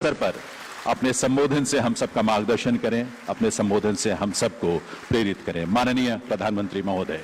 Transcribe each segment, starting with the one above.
स्तर पर अपने संबोधन से हम सबका मार्गदर्शन करें, अपने संबोधन से हम सबको प्रेरित करें। माननीय प्रधानमंत्री महोदय।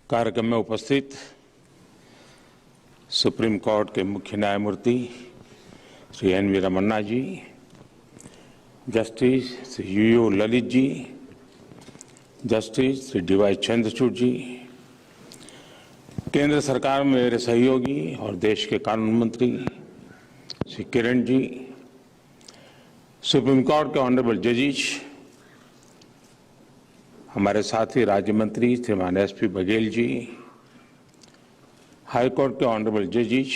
कार्यक्रम में उपस्थित सुप्रीम कोर्ट के मुख्य न्यायमूर्ति Shri N V. Ramana ji, justice Shri U Lalit ji, justice Shri D Y. Chandrachud ji, केंद्र सरकार में मेरे सहयोगी और देश के कानून मंत्री श्री किरण जी, सुप्रीम कोर्ट के ऑनरेबल जजेस, हमारे साथी राज्य मंत्री श्रीमान SP. Baghel ji, high court के ऑनरेबल जजेस,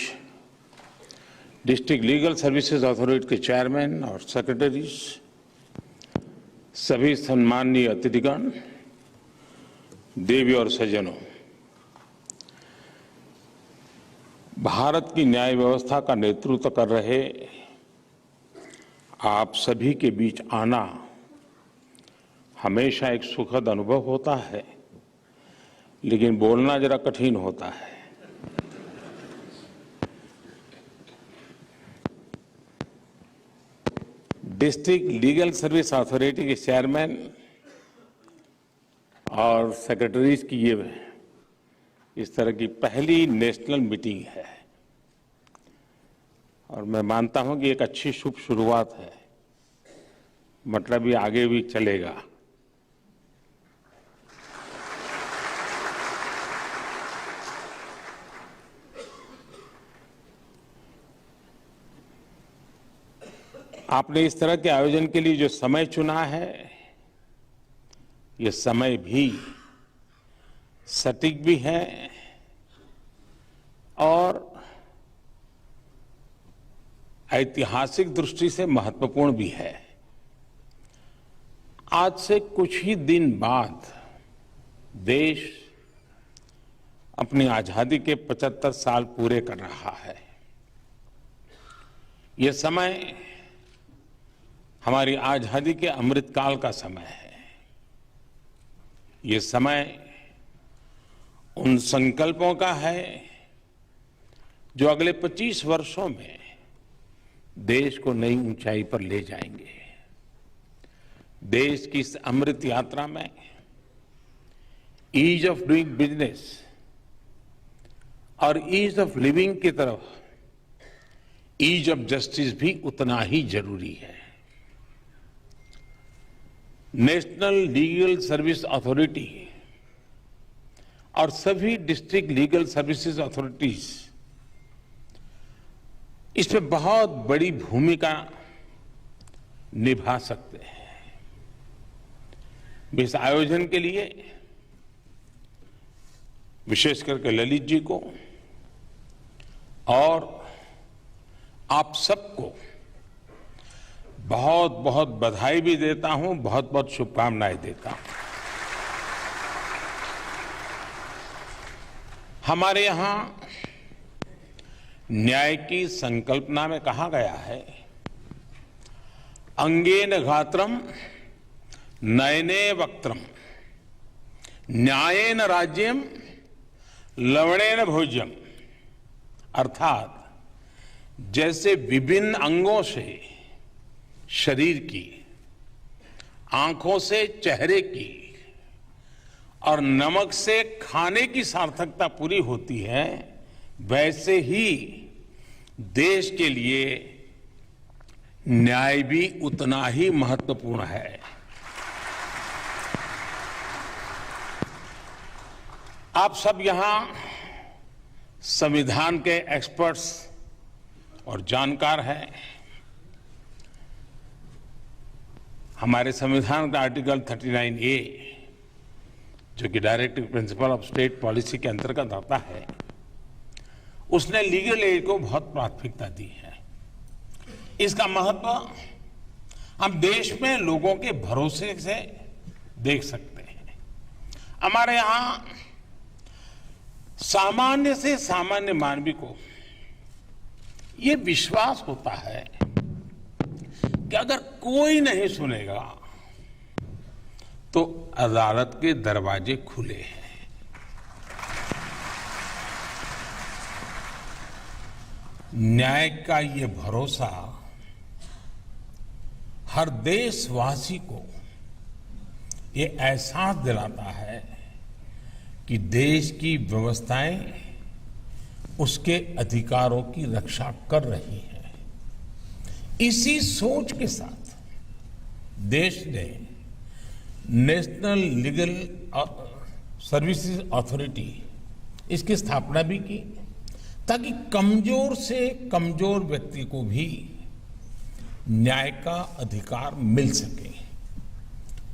डिस्ट्रिक्ट लीगल सर्विसेज अथॉरिटी के चेयरमैन और सेक्रेटरीज, सभी सम्माननीय अतिथिगण, देवी और सज्जनों, भारत की न्याय व्यवस्था का नेतृत्व कर रहे आप सभी के बीच आना हमेशा एक सुखद अनुभव होता है, लेकिन बोलना जरा कठिन होता है। डिस्ट्रिक्ट लीगल सर्विस अथॉरिटी के चेयरमैन और सेक्रेटरीज की ये इस तरह की पहली नेशनल मीटिंग है और मैं मानता हूं कि एक अच्छी शुभ शुरुआत है, मतलब ये आगे भी चलेगा। आपने इस तरह के आयोजन के लिए जो समय चुना है, ये समय भी सटीक भी है और ऐतिहासिक दृष्टि से महत्वपूर्ण भी है। आज से कुछ ही दिन बाद देश अपनी आजादी के 75 साल पूरे कर रहा है। ये समय हमारी आजादी के अमृतकाल का समय है। ये समय उन संकल्पों का है जो अगले 25 वर्षों में देश को नई ऊंचाई पर ले जाएंगे। देश की इस अमृत यात्रा में ईज ऑफ डूइंग बिजनेस और ईज ऑफ लिविंग की तरफ ईज ऑफ जस्टिस भी उतना ही जरूरी है। नेशनल लीगल सर्विस अथॉरिटी और सभी डिस्ट्रिक्ट लीगल सर्विसेज अथॉरिटीज इसमें बहुत बड़ी भूमिका निभा सकते हैं। इस आयोजन के लिए विशेष करके ललित जी को और आप सबको बहुत बहुत बधाई भी देता हूं, बहुत बहुत शुभकामनाएं देता हूं। हमारे यहां न्याय की संकल्पना में कहा गया है, अंगेन गात्रम नयने वक्त्रम न्यायेन राज्यम लवणेन भोज्यम, अर्थात जैसे विभिन्न अंगों से शरीर की, आंखों से चेहरे की और नमक से खाने की सार्थकता पूरी होती है, वैसे ही देश के लिए न्याय भी उतना ही महत्वपूर्ण है। आप सब यहां संविधान के एक्सपर्ट्स और जानकार हैं। हमारे संविधान का आर्टिकल 39A, जो कि directive principle of state policy के अंतर्गत आता है, उसने लीगल एड को बहुत प्राथमिकता दी है। इसका महत्व हम देश में लोगों के भरोसे से देख सकते हैं। हमारे यहां सामान्य से सामान्य मानवी को यह विश्वास होता है कि अगर कोई नहीं सुनेगा तो अदालत के दरवाजे खुले हैं। न्याय का ये भरोसा हर देशवासी को ये एहसास दिलाता है कि देश की व्यवस्थाएं उसके अधिकारों की रक्षा कर रही हैं। इसी सोच के साथ देश ने नेशनल लीगल सर्विसेज अथॉरिटी इसकी स्थापना भी की ताकि कमजोर से कमजोर व्यक्ति को भी न्याय का अधिकार मिल सके।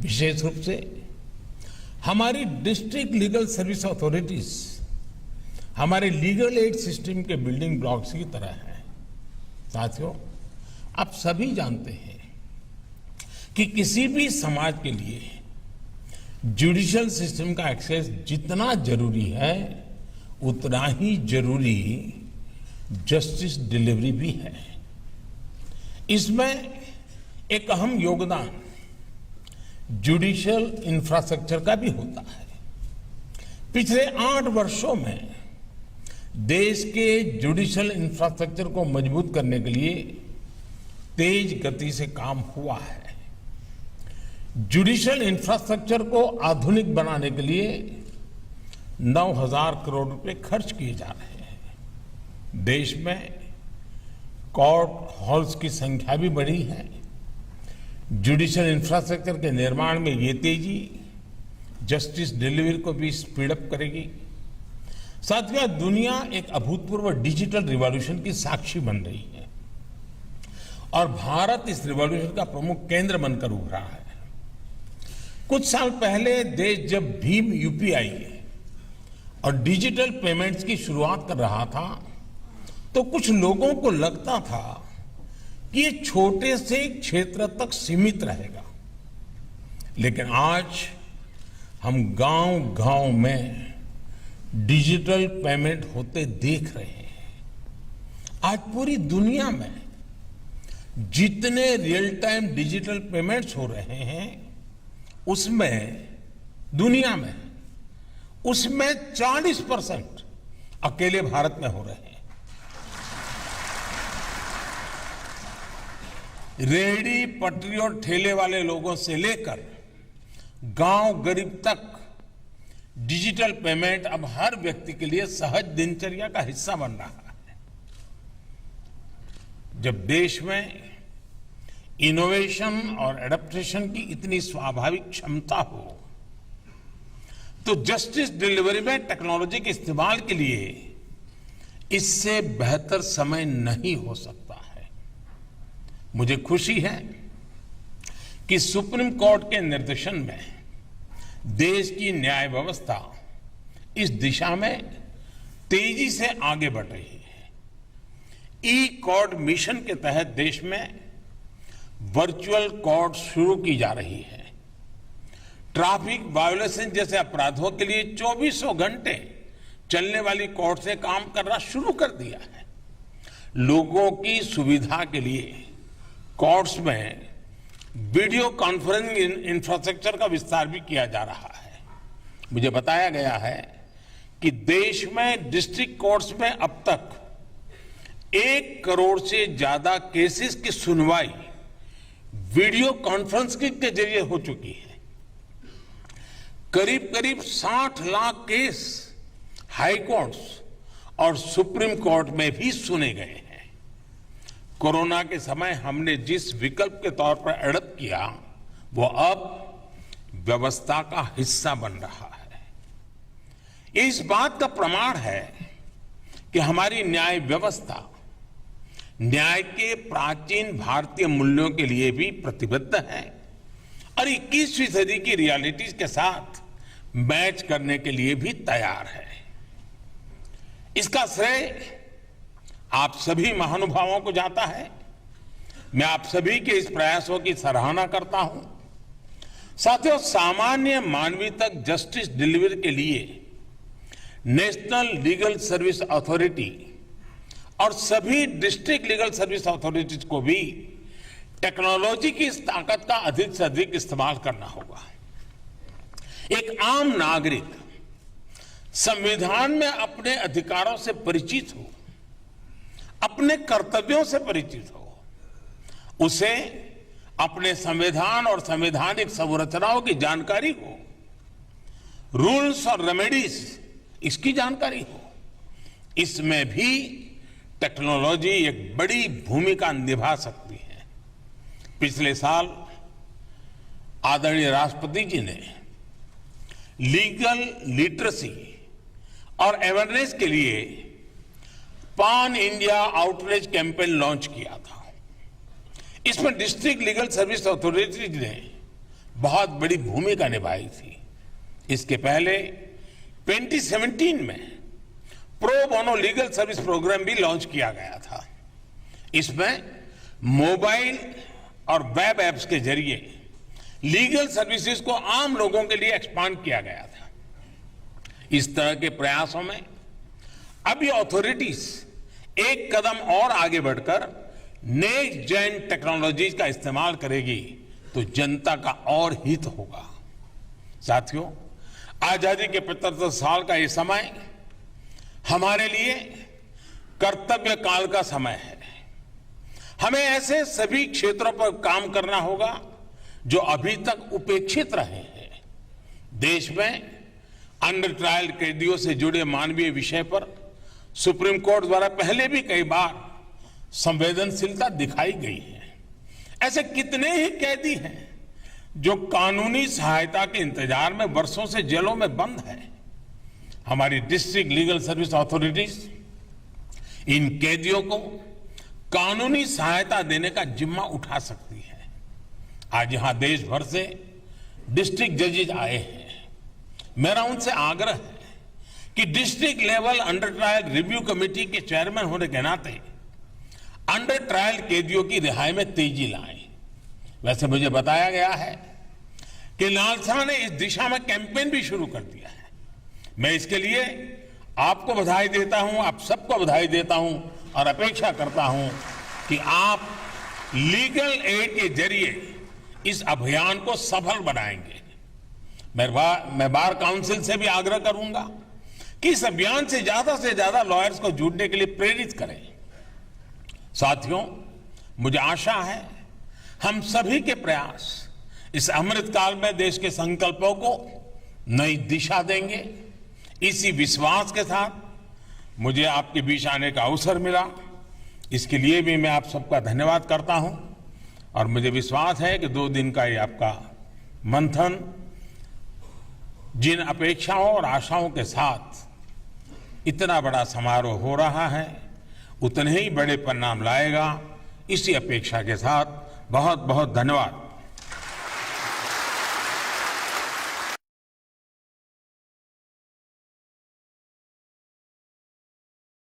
विशेष रूप से हमारी डिस्ट्रिक्ट लीगल सर्विस अथॉरिटीज हमारे लीगल एड सिस्टम के बिल्डिंग ब्लॉक्स की तरह है। साथियों, आप सभी जानते हैं कि किसी भी समाज के लिए जुडिशियल सिस्टम का एक्सेस जितना जरूरी है उतना ही जरूरी जस्टिस डिलीवरी भी है। इसमें एक अहम योगदान जुडिशियल इंफ्रास्ट्रक्चर का भी होता है। पिछले 8 वर्षों में देश के जुडिशियल इंफ्रास्ट्रक्चर को मजबूत करने के लिए तेज गति से काम हुआ है। जुडिशियल इंफ्रास्ट्रक्चर को आधुनिक बनाने के लिए 9,000 करोड़ रुपए खर्च किए जा रहे हैं। देश में कोर्ट हॉल्स की संख्या भी बढ़ी है। जुडिशियल इंफ्रास्ट्रक्चर के निर्माण में ये तेजी जस्टिस डिलीवरी को भी स्पीड अप करेगी। साथियों, दुनिया एक अभूतपूर्व डिजिटल रिवॉल्यूशन की साक्षी बन रही है और भारत इस रिवॉल्यूशन का प्रमुख केंद्र बनकर उभरा है। कुछ साल पहले देश जब भीम यूपीआई और डिजिटल पेमेंट्स की शुरुआत कर रहा था तो कुछ लोगों को लगता था कि ये छोटे से क्षेत्र तक सीमित रहेगा, लेकिन आज हम गांव-गांव में डिजिटल पेमेंट होते देख रहे हैं। आज पूरी दुनिया में जितने रियल टाइम डिजिटल पेमेंट्स हो रहे हैं उसमें दुनिया में उसमें 40% अकेले भारत में हो रहे हैं। रेहड़ी पटरी और ठेले वाले लोगों से लेकर गांव गरीब तक डिजिटल पेमेंट अब हर व्यक्ति के लिए सहज दिनचर्या का हिस्सा बन रहा है। जब देश में इनोवेशन और एडेप्टेशन की इतनी स्वाभाविक क्षमता हो तो जस्टिस डिलीवरी में टेक्नोलॉजी के इस्तेमाल के लिए इससे बेहतर समय नहीं हो सकता है। मुझे खुशी है कि सुप्रीम कोर्ट के निर्देशन में देश की न्याय व्यवस्था इस दिशा में तेजी से आगे बढ़ रही है। ई कोर्ट मिशन के तहत देश में वर्चुअल कोर्ट शुरू की जा रही है। ट्रैफिक वायोलेशन जैसे अपराधों के लिए 24 घंटे चलने वाली कोर्ट से काम करना शुरू कर दिया है। लोगों की सुविधा के लिए कोर्ट्स में वीडियो कॉन्फ्रेंसिंग इंफ्रास्ट्रक्चर का विस्तार भी किया जा रहा है। मुझे बताया गया है कि देश में डिस्ट्रिक्ट कोर्ट्स में अब तक 1 करोड़ से ज्यादा केसेस की सुनवाई वीडियो कॉन्फ्रेंसिंग के जरिए हो चुकी है। करीब करीब 60 लाख केस हाई कोर्ट्स और सुप्रीम कोर्ट में भी सुने गए हैं। कोरोना के समय हमने जिस विकल्प के तौर पर एडप्ट किया वो अब व्यवस्था का हिस्सा बन रहा है। ये इस बात का प्रमाण है कि हमारी न्याय व्यवस्था न्याय के प्राचीन भारतीय मूल्यों के लिए भी प्रतिबद्ध है और 21वीं सदी की रियलिटीज के साथ मैच करने के लिए भी तैयार है। इसका श्रेय आप सभी महानुभावों को जाता है। मैं आप सभी के इस प्रयासों की सराहना करता हूं। साथियों, सामान्य मानवीय तक जस्टिस डिलीवरी के लिए नेशनल लीगल सर्विस अथॉरिटी और सभी डिस्ट्रिक्ट लीगल सर्विस अथॉरिटीज को भी टेक्नोलॉजी की इस ताकत का अधिक से अधिक इस्तेमाल करना होगा। एक आम नागरिक संविधान में अपने अधिकारों से परिचित हो, अपने कर्तव्यों से परिचित हो, उसे अपने संविधान और संवैधानिक संरचनाओं की जानकारी हो, रूल्स और रेमेडीज इसकी जानकारी हो। इसमें भी टेक्नोलॉजी एक बड़ी भूमिका निभा सकती है। पिछले साल आदरणीय राष्ट्रपति जी ने लीगल लिटरेसी और अवेयरनेस के लिए पान इंडिया आउटरीच कैंपेन लॉन्च किया था। इसमें डिस्ट्रिक्ट लीगल सर्विस अथॉरिटीज ने बहुत बड़ी भूमिका निभाई थी। इसके पहले 2017 में pro bono legal service program भी लॉन्च किया गया था। इसमें मोबाइल और वेब एप्स के जरिए लीगल सर्विसेज को आम लोगों के लिए एक्सपांड किया गया था। इस तरह के प्रयासों में अभी अथॉरिटीज एक कदम और आगे बढ़कर नेक्स्ट जेन टेक्नोलॉजीज का इस्तेमाल करेगी तो जनता का और हित होगा। साथियों, आजादी के 75 साल का ये समय हमारे लिए कर्तव्य काल का समय है। हमें ऐसे सभी क्षेत्रों पर काम करना होगा जो अभी तक उपेक्षित रहे हैं। देश में अंडर ट्रायल कैदियों से जुड़े मानवीय विषय पर सुप्रीम कोर्ट द्वारा पहले भी कई बार संवेदनशीलता दिखाई गई है। ऐसे कितने ही कैदी हैं जो कानूनी सहायता के इंतजार में वर्षों से जेलों में बंद है। हमारी डिस्ट्रिक्ट लीगल सर्विस अथॉरिटीज इन कैदियों को कानूनी सहायता देने का जिम्मा उठा सकती है। आज यहां देश भर से डिस्ट्रिक्ट जजेज आए हैं। मेरा उनसे आग्रह है कि district level under trial review committee के चेयरमैन होने के नाते अंडर ट्रायल कैदियों की रिहाई में तेजी लाएं। वैसे मुझे बताया गया है कि नालसा ने इस दिशा में कैंपेन भी शुरू कर दिया है। मैं इसके लिए आपको बधाई देता हूं, आप सबको बधाई देता हूं और अपेक्षा करता हूं कि आप लीगल एड के जरिए इस अभियान को सफल बनाएंगे। मैं बार काउंसिल से भी आग्रह करूंगा कि इस अभियान से ज्यादा लॉयर्स को जुड़ने के लिए प्रेरित करें। साथियों, मुझे आशा है हम सभी के प्रयास इस अमृतकाल में देश के संकल्पों को नई दिशा देंगे। इसी विश्वास के साथ मुझे आपके बीच आने का अवसर मिला, इसके लिए भी मैं आप सबका धन्यवाद करता हूं और मुझे विश्वास है कि 2 दिन का ये आपका मंथन जिन अपेक्षाओं और आशाओं के साथ इतना बड़ा समारोह हो रहा है उतने ही बड़े परिणाम लाएगा। इसी अपेक्षा के साथ बहुत बहुत धन्यवाद।